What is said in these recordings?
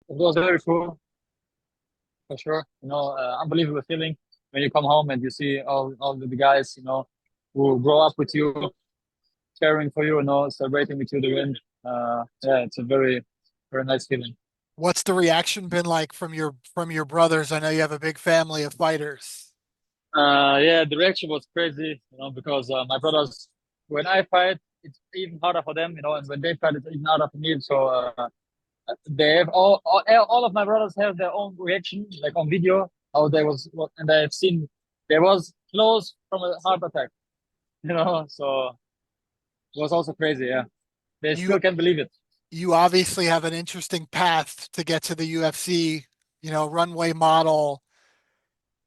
it was very cool for sure. Unbelievable feeling when you come home and you see all the guys, who grow up with you, cheering for you, celebrating with you the win. Yeah, it's a very, very nice feeling. What's the reaction been like from your brothers? I know you have a big family of fighters. Yeah, the reaction was crazy, because my brothers, when I fight, it's even harder for them, and when they fight, it's even harder for me. So they have all of my brothers have their own reaction, like on video, how they was, and I've seen they was close from a heart attack, So it was also crazy. Yeah, they You still can't believe it. you obviously have an interesting path to get to the UFC, runway model.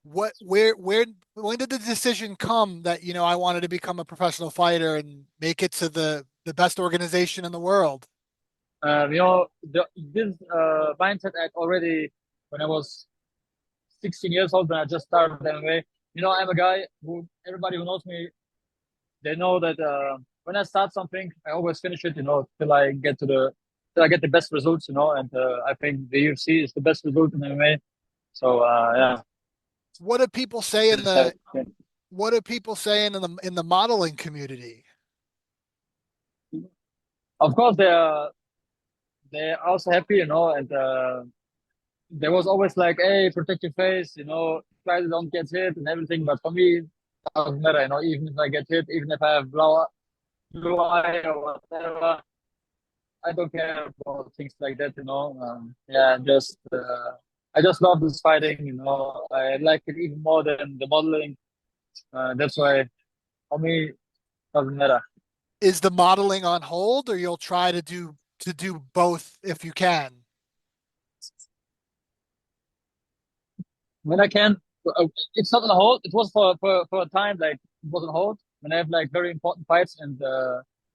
Where when did the decision come that, I wanted to become a professional fighter and make it to the best organization in the world? This mindset I had already when I was 16 years old when I just started MMA. I'm a guy who everybody who knows me, they know that when I start something, I always finish it, till I get the best results, and I think the UFC is the best result in MMA. So yeah, What do people say in this type the of thing. what do people say in the modeling community? Of course, they're also happy, and there was always like, hey, protect your face, try to don't get hit and everything. But for me, it doesn't matter, even if I get hit, even if I have blue eye or whatever, I don't care about things like that, Yeah, I just love this fighting, I like it even more than the modeling. That's why for me, it doesn't matter. Is the modeling on hold, or you'll try to do both if you can? When I can, it's not on hold. It was for a time, like it was on hold when I have like very important fights, and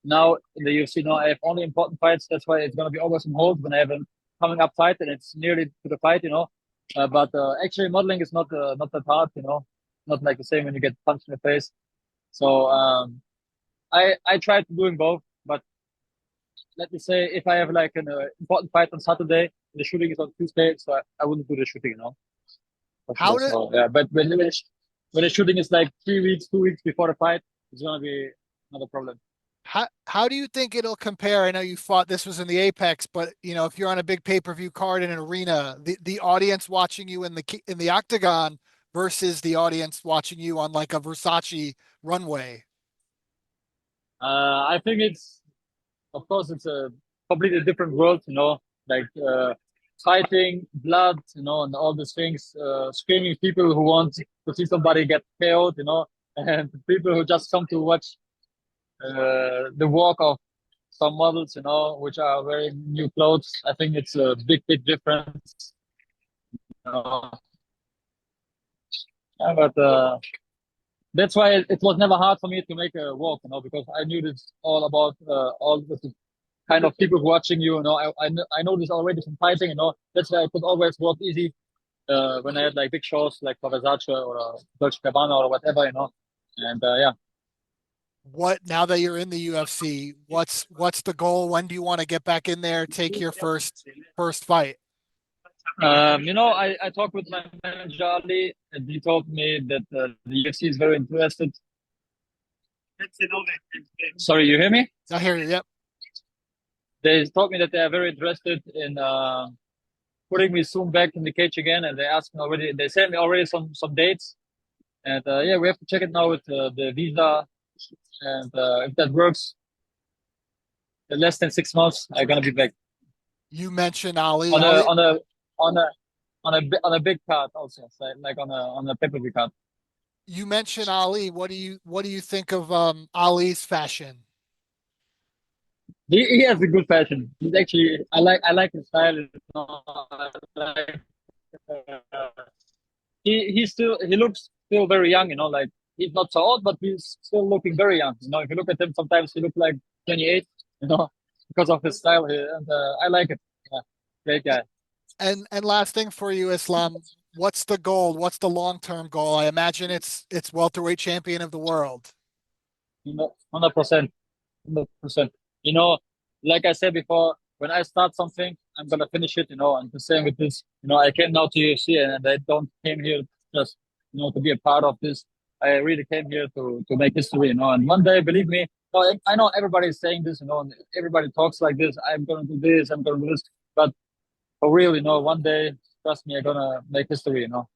now in the UFC, now I have only important fights. That's why it's gonna be always on hold when I have a coming up fight and it's nearly to the fight, But actually, modeling is not that hard, Not like the same when you get punched in the face. So I tried doing both, but let me say if I have like an important fight on Saturday, the shooting is on Tuesday, so I wouldn't do the shooting, For How sure. do So yeah, but when the shooting is like 3 weeks, 2 weeks before the fight, it's gonna be not a problem. how do you think it'll compare? I know you fought, this was in the Apex, but if you're on a big pay-per-view card in an arena, the audience watching you in the Octagon versus the audience watching you on like a Versace runway. I think it's of course it's a completely different world, like fighting, blood, and all these things, screaming people who want to see somebody get killed, and people who just come to watch the walk of some models, which are wearing new clothes. I think it's a big, big difference. You know? Yeah, but that's why it was never hard for me to make a walk, because I knew this all about all the kind of people watching you. I know this already from fighting. That's why I could always walk easy when I had like big shows like for Versace or Dolce Gabbana or whatever. And yeah, What now that you're in the UFC, what's the goal? When do you want to get back in there, take your first fight? I talked with my manager Ali, and he told me that the UFC is very interested. Sorry, you hear me? I hear you. Yep. They told me that they are very interested in putting me soon back in the cage again, and they asked me already. They sent me already some dates, and yeah, we have to check it now with the visa, and if that works, in less than 6 months, I'm gonna be back You mentioned Ali. on a Ali, on a on a on a big card also, so like on a pay-per-view card. you mentioned Ali. What do you think of Ali's fashion? He has a good fashion. He's actually I like his style. Like, uh, he looks still very young. Like he's not so old, but he's still looking very young. If you look at him, sometimes he look like 28. Because of his style here, and I like it. Yeah, great guy. And last thing for you, Islam, what's the goal? What's the long-term goal? I imagine it's welterweight champion of the world. 100%, 100%. You know, like I said before, when I start something, I'm gonna finish it, you know. And the same with this, you know, I came now to UFC and I don't came here just, you know, to be a part of this. I really came here to make history, you know. And one day, believe me, no, I know everybody is saying this, you know, and everybody talks like this. I'm gonna do this, I'm gonna do this, but for real, you know, one day, trust me, I'm gonna make history, you know.